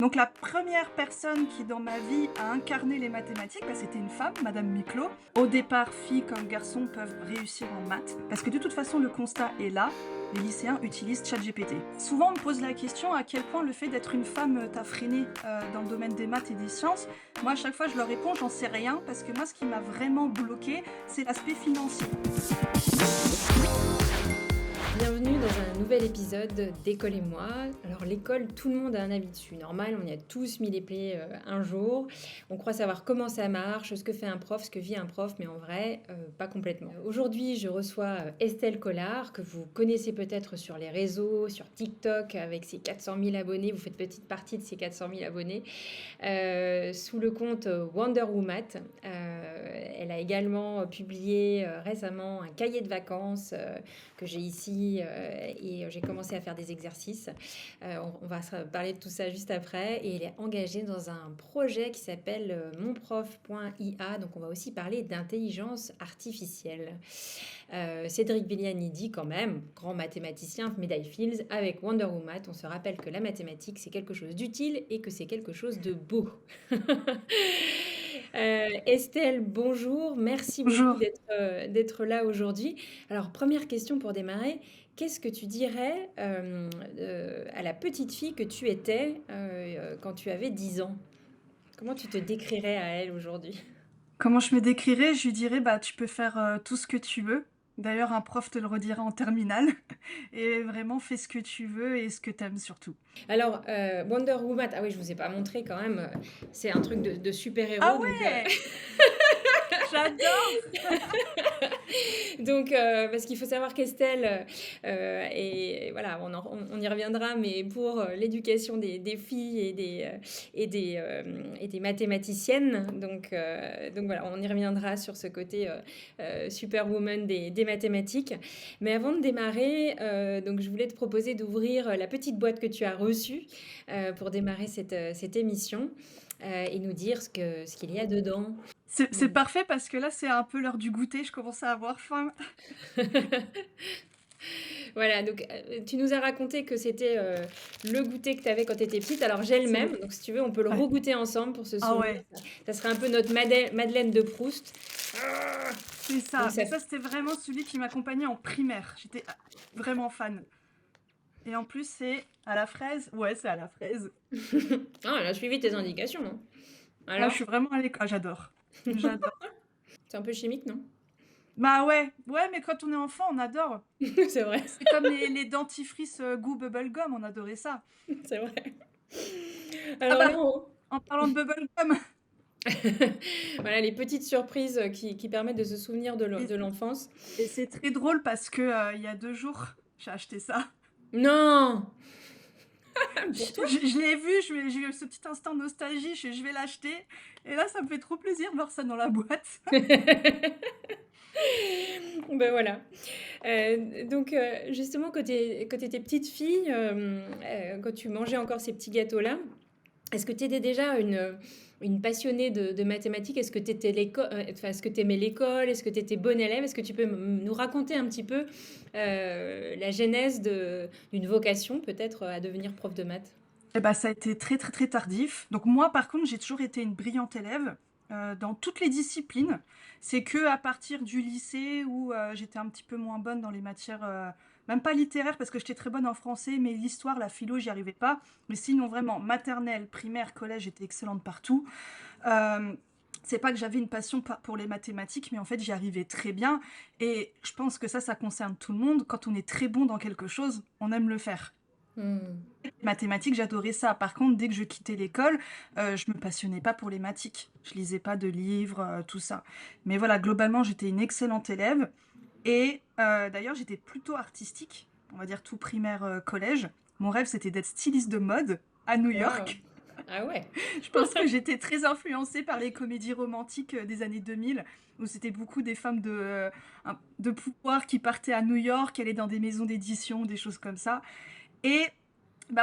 Donc la première personne qui dans ma vie a incarné les mathématiques, c'était une femme, Madame Miclot. Au départ, filles comme garçons peuvent réussir en maths, parce que de toute façon le constat est là, les lycéens utilisent ChatGPT. Souvent on me pose la question à quel point le fait d'être une femme t'a freiné dans le domaine des maths et des sciences. Moi à chaque fois je leur réponds j'en sais rien, parce que moi ce qui m'a vraiment bloqué c'est l'aspect financier. Bienvenue dans un nouvel épisode d'École et moi. Alors l'école, tout le monde a un avis dessus. Normal, on y a tous mis les pieds un jour. On croit savoir comment ça marche, ce que fait un prof, ce que vit un prof, mais en vrai, pas complètement. Aujourd'hui, je reçois Estelle Collard, que vous connaissez peut-être sur les réseaux, sur TikTok, avec ses 400 000 abonnés. Vous faites petite partie de ces 400 000 abonnés. Sous le compte Wonder Woman. Elle a également publié récemment un cahier de vacances que j'ai ici et j'ai commencé à faire des exercices. On va parler de tout ça juste après. Et elle est engagée dans un projet qui s'appelle monprof.ia. Donc on va aussi parler d'intelligence artificielle. Cédric Villani dit quand même, grand mathématicien, médaille Fields, avec Wonder Woman, on se rappelle que la mathématique c'est quelque chose d'utile et que c'est quelque chose de beau. Estelle, bonjour, merci beaucoup Bonjour. d'être là aujourd'hui. Alors, première question pour démarrer, qu'est-ce que tu dirais à la petite fille que tu étais quand tu avais 10 ans? Comment tu te décrirais à elle aujourd'hui? Comment je me décrirais? Je lui dirais tu peux faire tout ce que tu veux. D'ailleurs un prof te le redira en terminale. Et vraiment fais ce que tu veux et ce que t'aimes surtout. Alors, Wonder Woman, ah oui, je vous ai pas montré quand même, c'est un truc de Ah super-héros, ouais! J'adore! donc parce qu'il faut savoir qu'Estelle, et voilà, on y reviendra, mais pour l'éducation des filles et des mathématiciennes, donc voilà, on y reviendra sur ce côté superwoman des mathématiques. Mais avant de démarrer, donc je voulais te proposer d'ouvrir la petite boîte que tu as reçue pour démarrer cette émission et nous dire ce qu'il y a dedans. C'est parfait parce que là c'est un peu l'heure du goûter, je commence à avoir faim. Voilà, donc tu nous as raconté que c'était le goûter que tu avais quand tu étais petite. Alors j'ai le C'est même, donc si tu veux, on peut le ouais. regoûter ensemble pour se Ah souvenir. ouais, Ça serait un peu notre Madeleine de Proust. c'est Donc ça. ça... Mais ça c'était vraiment celui qui m'accompagnait en primaire. J'étais vraiment fan. Et en plus c'est à la fraise. Ouais, c'est à la fraise. Ah, elle a suivi tes indications, non? Là je Alors, suis vraiment à l'école. Ah, j'adore. J'adore. c'est un peu chimique, non? Bah ouais, ouais, mais quand on est enfant, on adore. C'est vrai, C'est comme les dentifrices goût bubblegum, on adorait ça. c'est vrai. Ah Alors là, bah, en parlant de bubblegum, voilà les petites surprises qui permettent de se souvenir et, de l'enfance. et c'est très drôle parce que il y a 2 jours, j'ai acheté ça. Non! Pour toi? Je l'ai vu, j'ai eu ce petit instant nostalgie, je vais l'acheter. Et là, ça me fait trop plaisir de voir ça dans la boîte. Ben voilà. Donc, justement, quand tu étais petite fille, quand tu mangeais encore ces petits gâteaux-là, est-ce que tu étais déjà une passionnée de mathématiques? Est-ce que tu est-ce que tu aimais l'école? Est-ce que tu étais bonne élève? Est-ce que tu peux nous raconter un petit peu la genèse d'une vocation, peut-être, à devenir prof de maths? Et bah, ça a été très très très tardif. Donc moi, par contre, j'ai toujours été une brillante élève dans toutes les disciplines. C'est que à partir du lycée où j'étais un petit peu moins bonne dans les matières, même pas littéraires parce que j'étais très bonne en français, mais l'histoire, la philo, j'y arrivais pas. Mais sinon, vraiment, maternelle, primaire, collège, j'étais excellente partout. Euh, c'est pas que j'avais une passion pour les mathématiques, mais en fait, j'y arrivais très bien. Et je pense que ça concerne tout le monde. Quand on est très bon dans quelque chose, on aime le faire. Hmm. Les mathématiques, j'adorais ça. Par contre, dès que je quittais l'école, je me passionnais pas pour les mathématiques. Je lisais pas de livres, tout ça. Mais voilà, globalement, j'étais une excellente élève. Et d'ailleurs, j'étais plutôt artistique, on va dire tout primaire, collège. Mon rêve, c'était d'être styliste de mode à New Waouh! York. Ah ouais. Je pense que j'étais très influencée par les comédies romantiques des années 2000, où c'était beaucoup des femmes de pouvoir qui partaient à New York, qui allaient dans des maisons d'édition, des choses comme ça. Et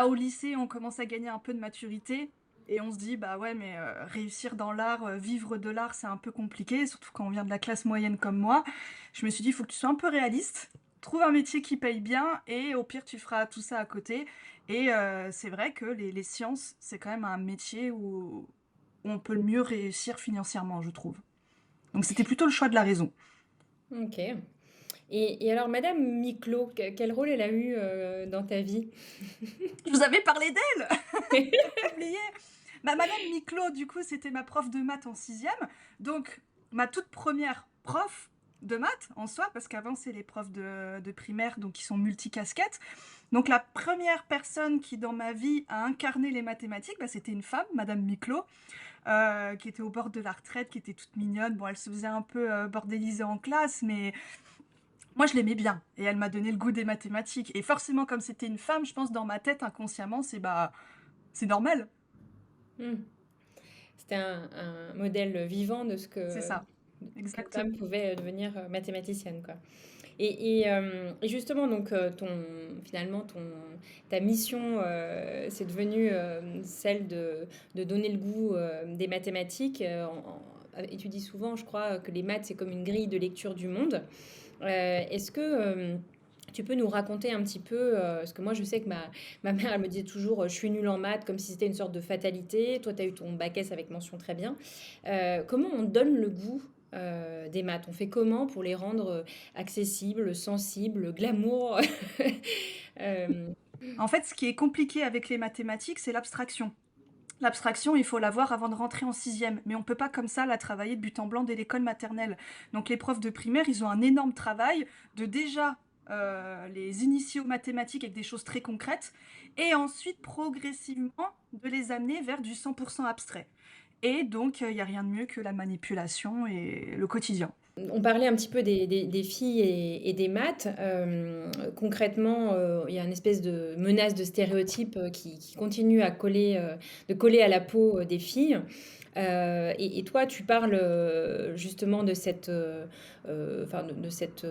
au lycée, on commence à gagner un peu de maturité et on se dit, bah ouais, mais réussir dans l'art, vivre de l'art, c'est un peu compliqué, surtout quand on vient de la classe moyenne comme moi. Je me suis dit, il faut que tu sois un peu réaliste. trouve un métier qui paye bien et au pire, tu feras tout ça à côté. Et c'est vrai que les sciences, c'est quand même un métier où on peut le mieux réussir financièrement, je trouve. Donc c'était plutôt le choix de la raison. Ok. Et alors, Madame Miclot, quel rôle elle a eu dans ta vie? Je vous avais parlé d'elle, j'ai oublié. Bah, Madame Miclot, du coup, c'était ma prof de maths en sixième. Donc, ma toute première prof de maths en soi, parce qu'avant, c'est les profs de primaire, donc qui sont multicasquettes. Donc, la première personne qui, dans ma vie, a incarné les mathématiques, bah, c'était une femme, Madame Miclot, qui était au bord de la retraite, qui était toute mignonne. Bon, elle se faisait un peu bordéliser en classe, mais moi, je l'aimais bien. Et elle m'a donné le goût des mathématiques. Et forcément, comme c'était une femme, je pense, dans ma tête, inconsciemment, c'est normal. Hmm. C'était un modèle vivant de ce C'est que ça. qu'une Exactement. femme pouvait devenir mathématicienne, quoi. Et justement, donc, finalement, ta mission, c'est devenu celle de donner le goût des mathématiques. Et tu dis souvent, je crois, que les maths, c'est comme une grille de lecture du monde. Est-ce que tu peux nous raconter un petit peu, parce que moi je sais que ma mère elle me disait toujours je suis nulle en maths, comme si c'était une sorte de fatalité. Toi tu as eu ton bac S avec mention très bien. Comment on donne le goût des maths? On fait comment pour les rendre accessibles, sensibles, glamour? Euh, En fait, ce qui est compliqué avec les mathématiques, c'est l'abstraction. L'abstraction, il faut l'avoir avant de rentrer en sixième, mais on peut pas comme ça la travailler de but en blanc dès l'école maternelle. Donc les profs de primaire, ils ont un énorme travail de déjà les initier aux mathématiques avec des choses très concrètes, et ensuite progressivement de les amener vers du 100% abstrait. Et donc, il n'y a rien de mieux que la manipulation et le quotidien. On parlait un petit peu des filles et des maths. Concrètement, il y a une espèce de menace de stéréotype qui continue de coller à la peau des filles. Et toi, tu parles justement de enfin, de cette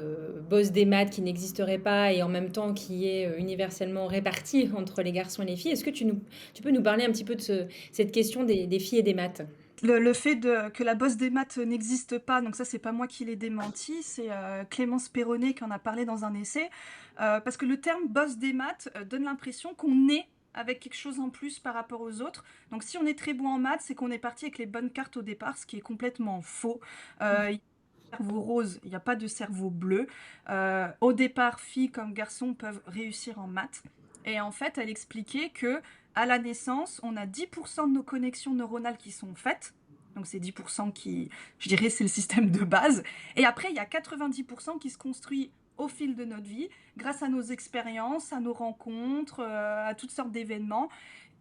bosse des maths qui n'existerait pas et en même temps qui est universellement répartie entre les garçons et les filles. Est-ce que tu peux nous parler un petit peu de cette question des filles et des maths? Le fait que la bosse des maths n'existe pas, donc ça c'est pas moi qui l'ai démenti, c'est Clémence Perronnet qui en a parlé dans un essai, parce que le terme bosse des maths donne l'impression qu'on est avec quelque chose en plus par rapport aux autres. Donc si on est très bon en maths, c'est qu'on est parti avec les bonnes cartes au départ, ce qui est complètement faux. Il y a un cerveau rose, il n'y a pas de cerveau bleu. Au départ, filles comme garçons peuvent réussir en maths. Et en fait, elle expliquait que à la naissance, on a 10% de nos connexions neuronales qui sont faites. Donc c'est 10% qui, je dirais, c'est le système de base. Et après, il y a 90% qui se construit au fil de notre vie, grâce à nos expériences, à nos rencontres, à toutes sortes d'événements.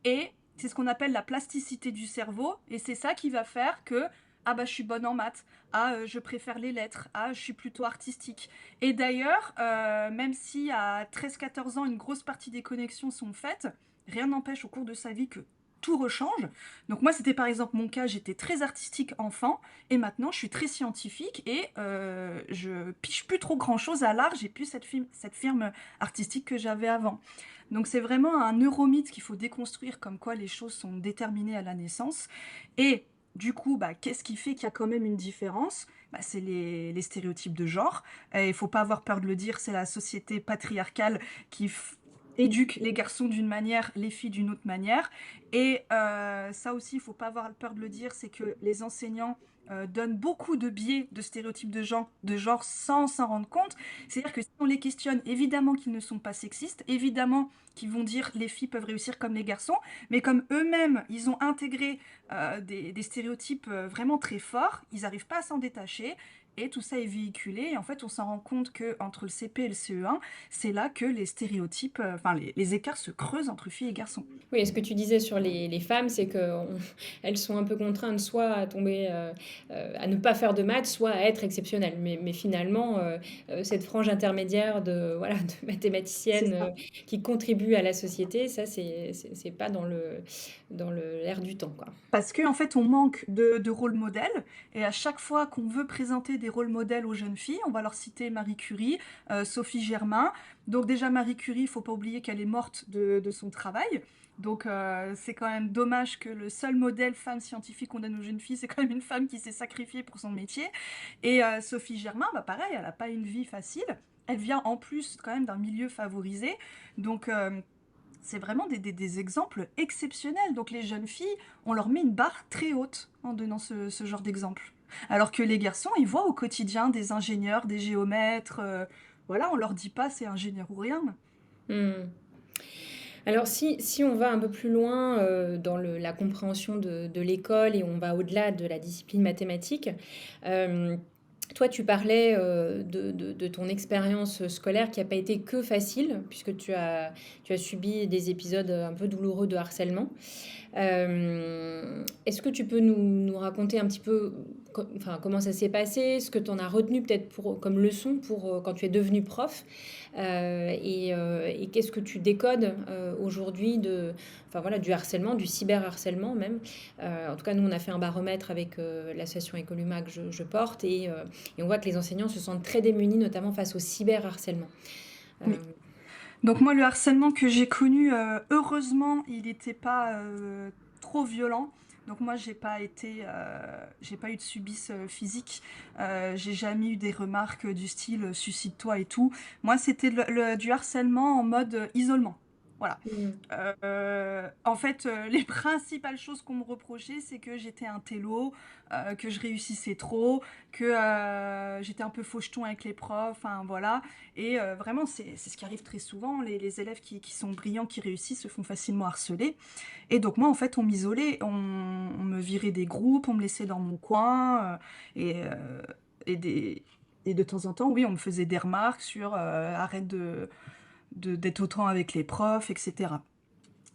Et c'est ce qu'on appelle la plasticité du cerveau. Et c'est ça qui va faire que, ah bah je suis bonne en maths, ah je préfère les lettres, ah je suis plutôt artistique. Et d'ailleurs, même si à 13-14 ans, une grosse partie des connexions sont faites, rien n'empêche au cours de sa vie que tout rechange. Donc moi, c'était par exemple mon cas, j'étais très artistique enfant, et maintenant je suis très scientifique, et je piche plus trop grand-chose à l'art, j'ai plus cette firme artistique que j'avais avant. Donc c'est vraiment un neuromythe qu'il faut déconstruire, comme quoi les choses sont déterminées à la naissance. Et du coup, bah, qu'est-ce qui fait qu'il y a quand même une différence? Bah, c'est les stéréotypes de genre. Et il faut pas avoir peur de le dire, c'est la société patriarcale qui éduque les garçons d'une manière, les filles d'une autre manière. Et ça aussi, il faut pas avoir peur de le dire, c'est que les enseignants donnent beaucoup de biais de stéréotypes de genre sans s'en rendre compte. C'est-à-dire que si on les questionne, évidemment qu'ils ne sont pas sexistes, évidemment qu'ils vont dire les filles peuvent réussir comme les garçons, mais comme eux-mêmes, ils ont intégré des stéréotypes vraiment très forts, ils n'arrivent pas à s'en détacher. Et tout ça est véhiculé. Et en fait, on s'en rend compte que entre le CP et le CE1, c'est là que les stéréotypes, enfin les écarts se creusent entre filles et garçons. Oui, et ce que tu disais sur les femmes, c'est qu'elles sont un peu contraintes soit à tomber, à ne pas faire de maths, soit à être exceptionnelles. Mais finalement, cette frange intermédiaire voilà, de C'est mathématiciennes ça. qui contribuent à la société, ça, c'est pas dans l'air du temps, quoi. Parce qu'en fait, on manque de rôle modèles. Et à chaque fois qu'on veut présenter des rôles modèles aux jeunes filles, on va leur citer Marie Curie, Sophie Germain. Donc déjà, Marie Curie, il faut pas oublier qu'elle est morte de son travail. Donc c'est quand même dommage que le seul modèle femme scientifique qu'on donne aux jeunes filles, c'est quand même une femme qui s'est sacrifiée pour son métier. Et Sophie Germain, bah pareil, elle n'a pas une vie facile. elle vient en plus quand même d'un milieu favorisé. Donc, c'est vraiment des exemples exceptionnels. Donc les jeunes filles, on leur met une barre très haute en donnant ce genre d'exemple. Alors que les garçons, ils voient au quotidien des ingénieurs, des géomètres. Voilà, on leur dit pas c'est ingénieur ou rien. Hmm. Alors si on va un peu plus loin dans la compréhension de l'école et on va au-delà de la discipline mathématique, euh, toi tu parlais de ton expérience scolaire qui n'a pas été que facile, puisque tu as subi des épisodes un peu douloureux de harcèlement. Est-ce que tu peux nous raconter un petit peu enfin, comment ça s'est passé, ce que tu en as retenu peut-être comme leçon pour quand tu es devenu prof et qu'est-ce que tu décodes aujourd'hui enfin, voilà, du harcèlement, du cyberharcèlement même. En tout cas, nous, on a fait un baromètre avec l'association Ecoluma que je porte et on voit que les enseignants se sentent très démunis, notamment face au cyberharcèlement. Euh, Oui. Donc moi, le harcèlement que j'ai connu, heureusement, il n'était pas trop violent. Donc moi, j'ai pas eu de subice physique. J'ai jamais eu des remarques du style suicide-toi et tout. Moi, c'était du harcèlement en mode isolement. Voilà. mm, En fait, les principales choses qu'on me reprochait, c'est que j'étais un télo, que je réussissais trop, que j'étais un peu faucheton avec les profs, enfin voilà. Et vraiment, c'est ce qui arrive très souvent. Les élèves qui sont brillants, qui réussissent, se font facilement harceler. Et donc moi, en fait, on m'isolait, on me virait des groupes, on me laissait dans mon coin, et, et, des, et de temps en temps, oui, on me faisait des remarques sur arrête d'être autant avec les profs, etc.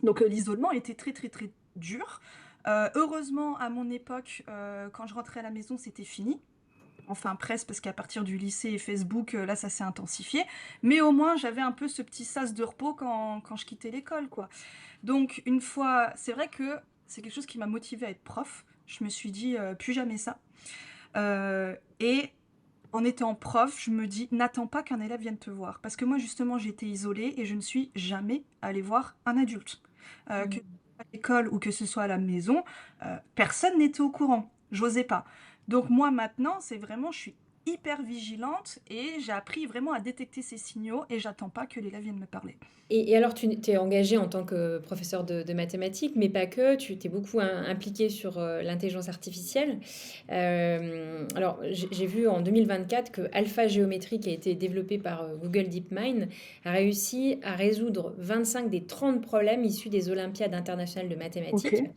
Donc l'isolement était très très très dur. Heureusement, à mon époque, quand je rentrais à la maison, c'était fini. Enfin presque, parce qu'à partir du lycée et Facebook, là, ça s'est intensifié. Mais au moins, j'avais un peu ce petit sas de repos quand je quittais l'école, quoi. Donc, une fois, c'est vrai que c'est quelque chose qui m'a motivée à être prof. Je me suis dit, plus jamais ça. Et en étant prof, je me dis, n'attends pas qu'un élève vienne te voir. Parce que moi, justement, j'étais isolée et je ne suis jamais allée voir un adulte. Que ce mm. soit à l'école ou que ce soit à la maison, personne n'était au courant. J'osais pas. Donc moi, maintenant, c'est vraiment, je suis hyper vigilante et j'ai appris vraiment à détecter ces signaux et j'attends pas que l'élève vienne me parler. Et alors, tu t'es engagé en tant que professeur de mathématiques, mais pas que, tu t'es beaucoup impliqué sur l'intelligence artificielle. Alors, j'ai vu en 2024 que Alpha Géométrie, qui a été développé par Google DeepMind, a réussi à résoudre 25 des 30 problèmes issus des Olympiades internationales de Ok, mathématiques,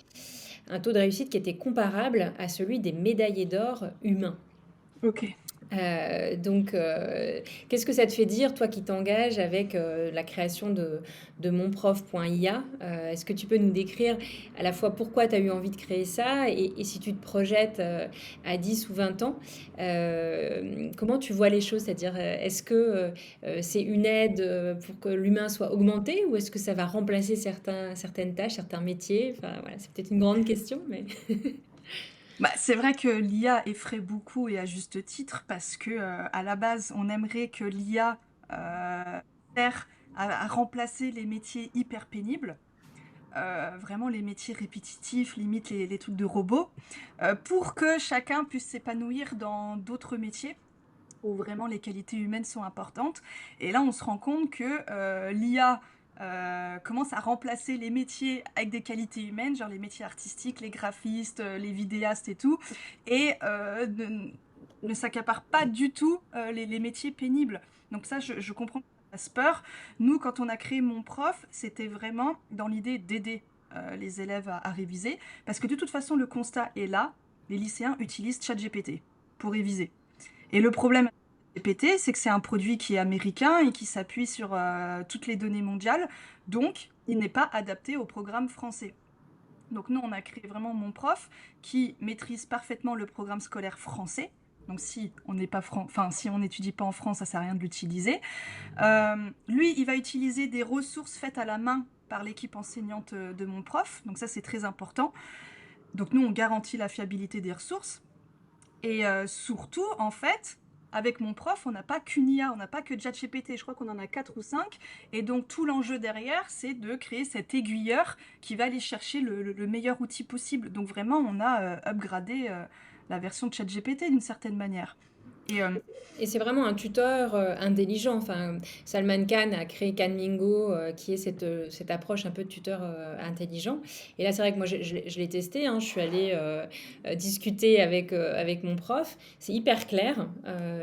un taux de réussite qui était comparable à celui des médaillés d'or humains. ok. Qu'est-ce que ça te fait dire, toi qui t'engages avec la création de monprof.ia? Est-ce que tu peux nous décrire à la fois pourquoi tu as eu envie de créer ça et si tu te projettes à 10 ou 20 ans, comment tu vois les choses? C'est-à-dire, est-ce que c'est une aide pour que l'humain soit augmenté ou est-ce que ça va remplacer certaines tâches, certains métiers? Enfin, voilà, c'est peut-être une grande question, mais... Bah, c'est vrai que l'IA effraie beaucoup et à juste titre parce que à la base, on aimerait que l'IA sert à remplacer les métiers hyper pénibles, vraiment les métiers répétitifs, limite les trucs de robots, pour que chacun puisse s'épanouir dans d'autres métiers où vraiment les qualités humaines sont importantes. Et là, on se rend compte que l'IA commence à remplacer les métiers avec des qualités humaines, genre les métiers artistiques, les graphistes, les vidéastes et tout, et ne s'accapare pas du tout les métiers pénibles. Donc ça, je comprends que ça fasse peur. Nous, quand on a créé Mon Prof, c'était vraiment dans l'idée d'aider les élèves à réviser, parce que de toute façon, le constat est là, les lycéens utilisent ChatGPT pour réviser. Et le problème avec GPT, c'est que c'est un produit qui est américain et qui s'appuie sur toutes les données mondiales, donc il n'est pas adapté au programme français. Donc nous, on a créé vraiment Mon Prof qui maîtrise parfaitement le programme scolaire français. Donc si on n'est pas enfin si on n'étudie pas en France, ça sert à rien de l'utiliser. Lui, il va utiliser des ressources faites à la main par l'équipe enseignante de Mon Prof. Donc ça, c'est très important. Donc nous, on garantit la fiabilité des ressources. Et surtout, en fait, avec mon prof, on n'a pas qu'une IA, on n'a pas que ChatGPT, je crois qu'on en a 4 ou 5. Et donc tout l'enjeu derrière, c'est de créer cet aiguilleur qui va aller chercher le meilleur outil possible. Donc vraiment, on a upgradé la version de ChatGPT d'une certaine manière. Et Et c'est vraiment un tuteur intelligent. Enfin, Salman Khan a créé Khanmigo, qui est cette approche un peu de tuteur intelligent. Et là, c'est vrai que moi, je l'ai testé. Hein. Je suis allée discuter avec mon prof. C'est hyper clair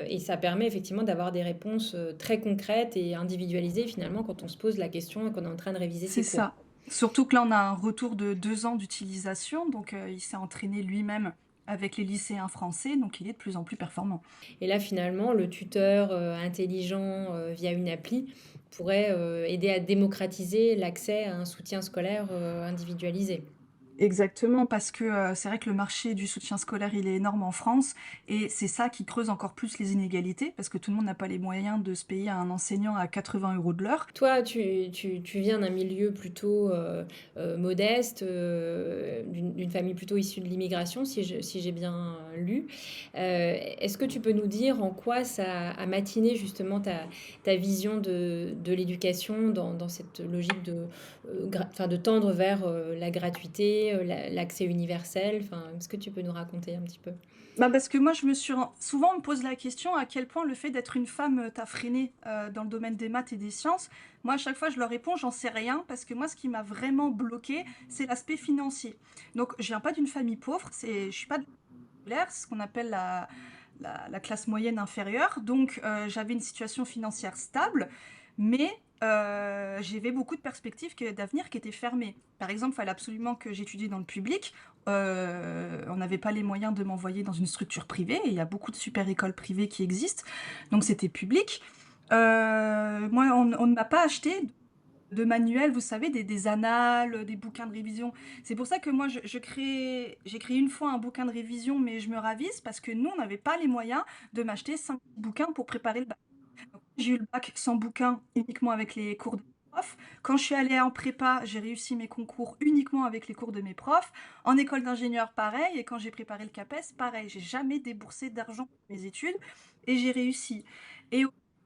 et ça permet effectivement d'avoir des réponses très concrètes et individualisées finalement quand on se pose la question et qu'on est en train de réviser c'est ses cours. ça. Surtout que là, on a un retour de 2 ans d'utilisation, donc il s'est entraîné lui-même avec les lycéens français, donc il est de plus en plus performant. Et là, finalement, le tuteur intelligent via une appli pourrait aider à démocratiser l'accès à un soutien scolaire individualisé. Exactement, parce que c'est vrai que le marché du soutien scolaire, il est énorme en France, et c'est ça qui creuse encore plus les inégalités, parce que tout le monde n'a pas les moyens de se payer un enseignant à 80 euros de l'heure. Toi, tu viens d'un milieu plutôt modeste, d'une famille plutôt issue de l'immigration, si j'ai bien lu. Est-ce que tu peux nous dire en quoi ça a matiné justement ta vision de l'éducation dans cette logique enfin, de tendre vers la gratuité, l'accès universel? Enfin, est-ce que tu peux nous raconter un petit peu? Bah parce que moi, souvent, on me pose la question à quel point le fait d'être une femme t'a freiné dans le domaine des maths et des sciences. Moi, à chaque fois, je leur réponds, j'en sais rien, parce que moi, ce qui m'a vraiment bloqué, c'est l'aspect financier. Donc, je viens pas d'une famille pauvre, je suis pas de populaire, c'est ce qu'on appelle la classe moyenne inférieure. Donc, j'avais une situation financière stable, mais j'avais beaucoup de perspectives d'avenir qui étaient fermées. Par exemple, il fallait absolument que j'étudie dans le public. On n'avait pas les moyens de m'envoyer dans une structure privée, et il y a beaucoup de super écoles privées qui existent, donc c'était public. Moi, on ne m'a pas acheté de manuels, vous savez, des annales, des bouquins de révision. C'est pour ça que moi, j'ai créé une fois un bouquin de révision, mais je me ravise parce que nous, on n'avait pas les moyens de m'acheter 5 bouquins pour préparer le bac. Donc, j'ai eu le bac sans bouquin, uniquement avec les cours de profs. Quand je suis allée en prépa, j'ai réussi mes concours uniquement avec les cours de mes profs. En école d'ingénieur, pareil. Et quand j'ai préparé le CAPES, pareil. J'ai jamais déboursé d'argent pour mes études et j'ai réussi. Et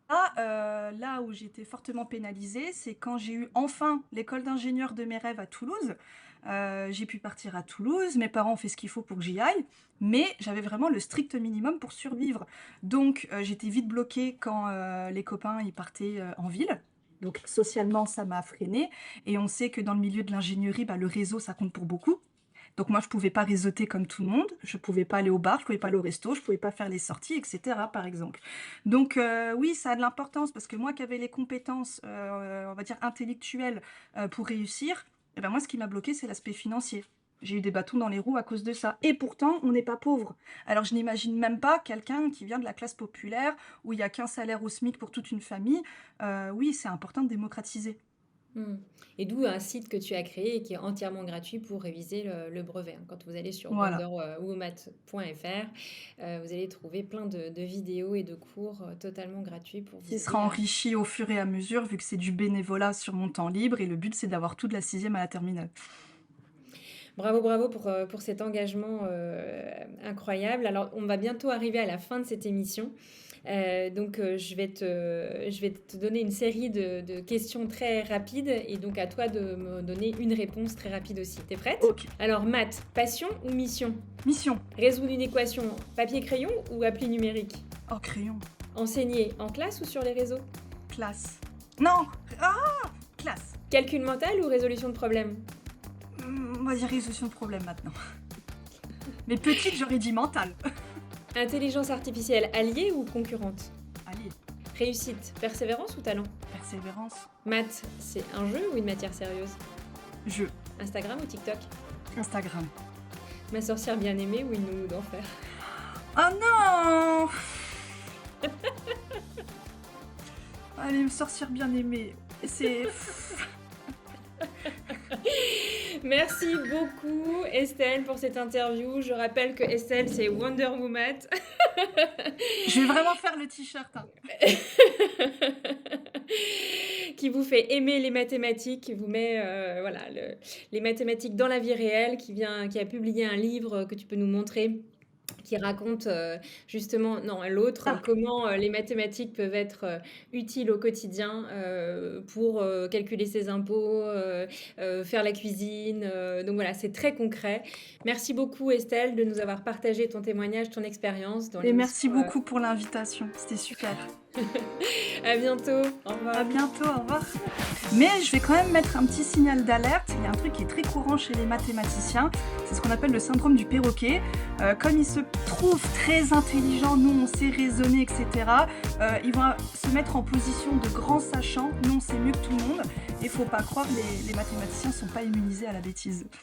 là où j'étais fortement pénalisée, c'est quand j'ai eu enfin l'école d'ingénieur de mes rêves à Toulouse. J'ai pu partir à Toulouse, mes parents ont fait ce qu'il faut pour que j'y aille, mais j'avais vraiment le strict minimum pour survivre. Donc j'étais vite bloquée quand les copains y partaient en ville. Donc socialement, ça m'a freinée. Et on sait que dans le milieu de l'ingénierie, bah, le réseau, ça compte pour beaucoup. Donc moi, je pouvais pas réseauter comme tout le monde. Je pouvais pas aller au bar, je pouvais pas aller au resto, je pouvais pas faire les sorties, etc. par exemple. Donc oui, ça a de l'importance parce que moi qui avais les compétences, on va dire intellectuelles pour réussir, eh ben moi, ce qui m'a bloqué, c'est l'aspect financier. J'ai eu des bâtons dans les roues à cause de ça. Et pourtant, on n'est pas pauvre. Alors, je n'imagine même pas quelqu'un qui vient de la classe populaire, où il n'y a qu'un salaire au SMIC pour toute une famille. Oui, c'est important de démocratiser. Hmm. Et d'où un site que tu as créé et qui est entièrement gratuit pour réviser le brevet. Hein. Quand vous allez sur Voilà. wonderwomat.fr, vous allez trouver plein de vidéos et de cours totalement gratuits pour vous Qui sera aider à... enrichi au fur et à mesure, vu que c'est du bénévolat sur mon temps libre. Et le but, c'est d'avoir tout de la sixième à la terminale. Bravo, bravo pour cet engagement incroyable. Alors, on va bientôt arriver à la fin de cette émission. Donc, je vais te donner une série de questions très rapides et donc à toi de me donner une réponse très rapide aussi. T'es prête? Ok. Alors, maths, passion ou mission? Mission. Résoudre une équation, papier-crayon ou appli numérique? Oh, crayon. Enseigner en classe ou sur les réseaux? Classe. Non. Ah, classe. Calcul mental ou résolution de problèmes? On va dire résolution de problème maintenant. Mais petite, j'aurais dit mentale. Intelligence artificielle alliée ou concurrente? Allez, Réussite, persévérance ou talent? persévérance. Maths, c'est un jeu ou une matière sérieuse? Jeu. Instagram ou TikTok? Instagram. Ma sorcière bien-aimée ou une nounou d'enfer? Oh non. Allez, me sortir bien aimé. C'est... Merci beaucoup Estelle pour cette interview. Je rappelle que Estelle c'est Wonder Woman Je vais vraiment faire le t-shirt. Hein. qui vous fait aimer les mathématiques, qui vous met voilà, les mathématiques dans la vie réelle, qui a publié un livre que tu peux nous montrer qui raconte justement, non, l'autre, Ah, comment les mathématiques peuvent être utiles au quotidien pour calculer ses impôts, faire la cuisine. Donc voilà, c'est très concret. Merci beaucoup Estelle de nous avoir partagé ton témoignage, ton expérience dans et l'émission. merci beaucoup pour l'invitation, c'était super. À bientôt, au À revoir. bientôt, au revoir. Mais je vais quand même mettre un petit signal d'alerte. Il y a un truc qui est très courant chez les mathématiciens, c'est ce qu'on appelle le syndrome du perroquet. Comme ils se trouvent très intelligents, nous on sait raisonner, etc., ils vont se mettre en position de grands sachants, nous on sait mieux que tout le monde. Et faut pas croire, les mathématiciens sont pas immunisés à la bêtise.